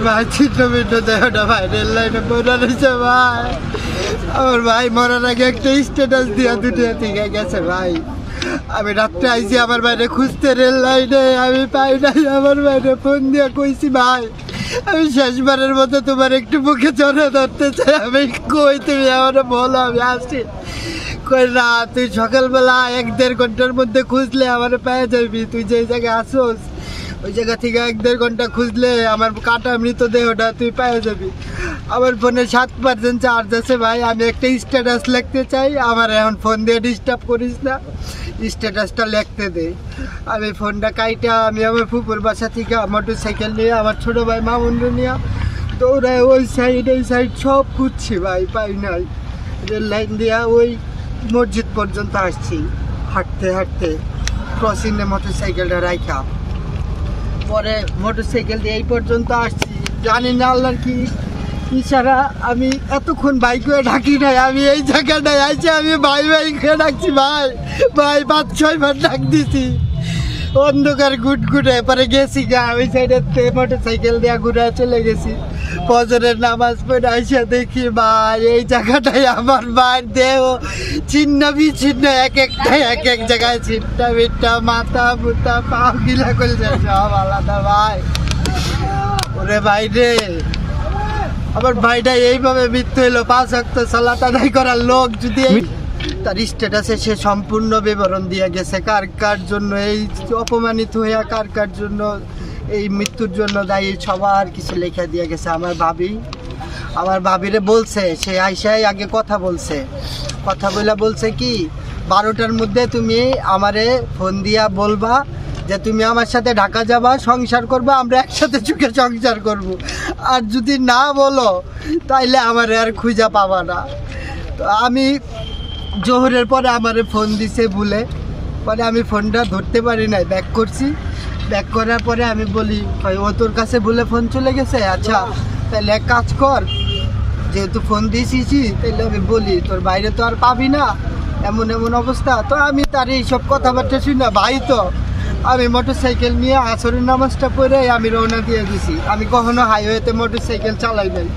ভাই চিত্রবিদ্য দেহটা ভাই রেল লাইনে পড়ে রয়েছে ভাই। আমার ভাই মরার আগে একটা স্ট্যাটাস দিয়া দুটিয়া থেকে গেছে ভাই। আমি রাত্রে আইছি আমার বাইরে খুঁজতে রেল লাইনে, আমি পাই নাই। আমার বাইরে ফোন দিয়া কইছি ভাই আমি শেষবারের মতো তোমার একটু মুখে চড়ে ধরতে চাই, আমি কই তুমি আমার বলো আমি আসি। কই না তুই সকালবেলা 1-1.5 ঘন্টার মধ্যে খুঁজলে আমার পেয়ে যাবি, তুই যে জায়গায় আসোস ওই জায়গা থেকে 1-1.5 ঘন্টা খুঁজলে আমার কাটা মৃতদেহটা তুই পেয়ে যাবি। আমার ফোনে 7% চার্জ আছে ভাই, আমি একটা স্ট্যাটাস লিখতে চাই, আমার এখন ফোন দিয়ে ডিস্টার্ব করিস না, স্ট্যাটাসটা লিখতে দে। আমি ফোনটা কাইটা আমি আমার ফুপুর বাসা থেকে মোটর সাইকেল নিয়ে আমার ছোটো ভাই মামুন্ডু নিয়ে দৌড়ায় ওই সাইড এই সাইড সব খুঁজছি ভাই, পাই নাই। রেল লাইন দিয়া ওই মসজিদ পর্যন্ত আসছি হাঁটতে হাঁটতে, ক্রসিংয়ে মোটর সাইকেলটা রাখা, পরে মোটর সাইকেল দিয়ে এই পর্যন্ত আসছি। জানি না আল্লাহর কি ইশারা, আমি এতক্ষণ বাইক হয়ে ডাকি নাই, আমি এই জায়গাটায় আইছি আমি ভাই ভাই করে ডাকছি ভাই ভাই 5-6 বার ডাক দিছি। অন্ধকার ঘুটঘুটে পরে গেছি গা ওই সাইডে মোটর সাইকেল দিয়ে ঘুরে চলে গেছি। ফজরের নামাজ পড়ে আইসা দেখি ভাই এই জায়গাটায় আমার ভাইয়ের দেহ ছিন্ন বিচ্ছিন্ন, এক একটা এক এক জায়গায় ছিটটা বিটটা, মাথা মুথা পা গিলা করছে সব আলাদা ভাই। ওরে ভাই রে, আমার ভাইটা এইভাবে মৃত্যু হইলো। 5 ওয়াক্ত সালাত আদায় করার লোক যদি তার স্ট্যাটাসে সে সম্পূর্ণ বিবরণ দিয়ে গেছে, কার কার জন্য এই অপমানিত হইয়া কার কার জন্য এই মৃত্যুর জন্য দায়ী, সবার কিছু লেখা দিয়ে গেছে। আমার ভাবিরে বলছে, সে আইসাই আগে কথা বলছে, কথা বলছে কি 12টার মধ্যে তুমি আমারে ফোন দিয়া বলবা যে তুমি আমার সাথে ঢাকা যাবা, সংসার করবা, আমরা একসাথে চুকে সংসার করব। আর যদি না বলো তাইলে আমার আর খুঁজা পাবা না। তো আমি জোহরের পরে আমারে ফোন দিছে ভুলে, পরে আমি ফোনটা ধরতে পারি নাই, ব্যাক করছি। ব্যাক করার পরে আমি বলি ও তোর কাছে ভুলে ফোন চলে গেছে, আচ্ছা তাহলে এক কাজ কর, যেহেতু ফোন দিয়েছি তাইলে আমি বলি তোর বাইরে তো আর পাবি না, এমন এমন অবস্থা। তো আমি তার এইসব কথাবার্তা শুনি ভাই, তো আমি মোটর সাইকেল নিয়ে আসরের নামাজটা পড়ে আমি রওনা দিয়ে দিছি। আমি কখনো হাইওয়েতে মোটর সাইকেল চালাই নাই,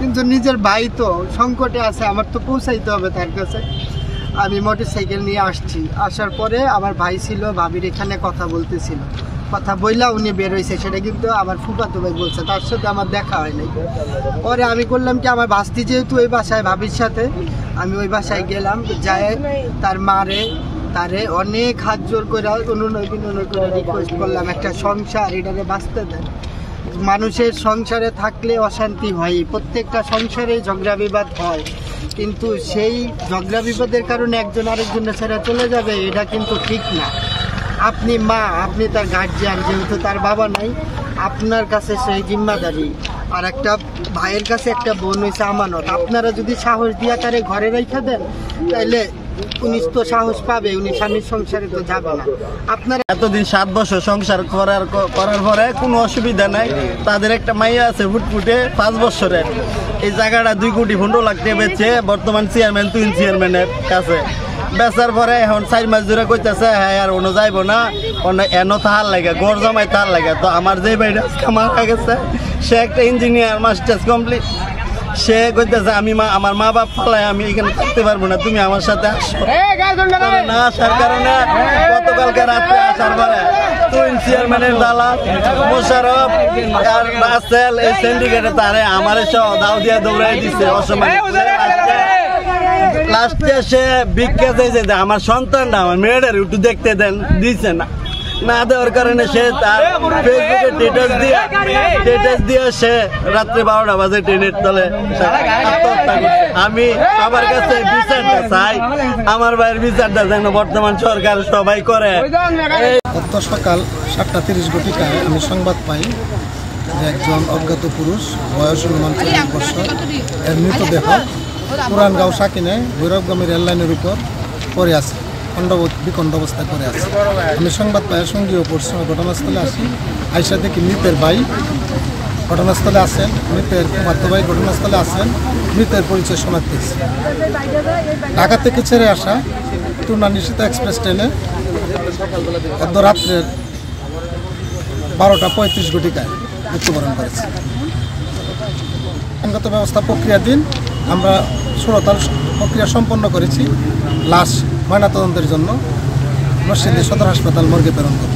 কিন্তু নিজের ভাই তো সংকটে আছে, আমার তো পৌঁছাইতে হবে তার কাছে। আমি মোটর সাইকেল নিয়ে আসছি, আসার পরে আমার ভাই ছিল ভাবির এখানে কথা বলতেছিল, কথা বইলা উনি বেরোইছে, সেটা কিন্তু আমার ফুফাতো ভাই বলছে, তার সাথে আমার দেখা হয় নাই। পরে আমি করলাম কি আমার ভাস্তি যেহেতু ওই বাসায় ভাবির সাথে, আমি ওই বাসায় গেলাম, যায় তার তারে অনেক হাত জোর করে অনুনয় বিনয় করে রিকোয়েস্ট করলাম একটা সংসার এটাকে বাঁচতে দেন। মানুষের সংসারে থাকলে অশান্তি হয়, প্রত্যেকটা সংসারে ঝগড়া বিবাদ হয়, কিন্তু সেই ঝগড়া বিবাদের কারণে একজন আরেকজনের ছেড়ে চলে যাবে, এটা কিন্তু ঠিক না। আপনি মা, আপনি তার গার্জিয়ান, যেহেতু তার বাবা নাই, আপনার কাছে সেই জিম্মাদারি। আর একটা ভাইয়ের কাছে একটা বোন হয়েছে আমানত। আপনারা যদি সাহস দিয়া তারে ঘরে রেখে দেন তাইলে উনি তো সাহস পাবে, উনি স্বামীর সংসারে তো যাবে না। আপনারা এতদিন 7 বছর সংসার করার পরে কোনো অসুবিধা নাই। তাদের একটা মাইয়া আছে ফুটফুটে 5 বছরের, এই জায়গাটা 2 কোটি 15 লাখ টাকা বেচে বর্তমান চেয়ারম্যান, তুইন চেয়ারম্যানের কাছে বেচার পরে এখন 4 মাস ধরে কইতেছে হ্যাঁ আর অন্য যাইব না, অন্য এনো তাহার লাগে, গড় জমাই তার লাগে। তো আমার যে ভাইটা মারা গেছে সে একটা ইঞ্জিনিয়ার, মাস্টার্স কমপ্লিট, সে কইতেছে আমার মা বাপ ফালায় আমি এখানে থাকতে পারবো না, তুমি আমার সাথে আসো না। আসার কারণে গতকালকে রাত্রে আসার পরে তুইন চেয়ারম্যানের দালাল মোশারফ আর রাসেল এই সিন্ডিকেটে তারে আমার সহ দাও দিয়ে দৌড়াই দিচ্ছে অসময়। লাস্টে সে ভিক্ষা চাইছে যে আমার সন্তানটা আমার মেয়েটার একটু দেখতে দেন, দিচ্ছে না দেওয়ার কারণে সে তার ফেসবুকে স্ট্যাটাস দিয়ে সে রাত্রে 12টা বাজে ট্রেনের তলে আত্মহত্যা করছে। আমি সবার কাছে বিচারটা চাই, আমার ভাইয়ের বিচারটা যেন বর্তমান সরকার সবাই করে। গত সকাল 7:30 ঘটিকায় আমি সংবাদ পাই যে একজন অজ্ঞাত পুরুষ বয়স অনুমান 40 বছর এর মৃতদেহ পুরানগাঁও সাকিনে ভৈরবগামী রেললাইনের উপর পড়ে আছে, বিকণ্ড অবস্থায় পড়ে আছে। আমি সংবাদ পাই সঙ্গীয় ঘটনাস্থলে আসি, আইসা দেখি মৃতের ভাই ঘটনাস্থলে আছেন, মৃতের ফুফাতো ভাই ঘটনাস্থলে আছেন, মৃতের পরিচয় শনাক্ত হয়েছে। ঢাকা থেকে ছেড়ে আসা টুনা নিশিতা এক্সপ্রেস ট্রেনে রাত্রের 12:35 ঘটিকায় মৃত্যুবরণ করেছে। আইনগত ব্যবস্থা প্রক্রিয়াধীন আমরা সুরতাল প্রক্রিয়া সম্পন্ন করেছি। লাশ ময়নাতদন্তের জন্য নরসিংদী সদর হাসপাতাল মর্গে প্রেরণ করি।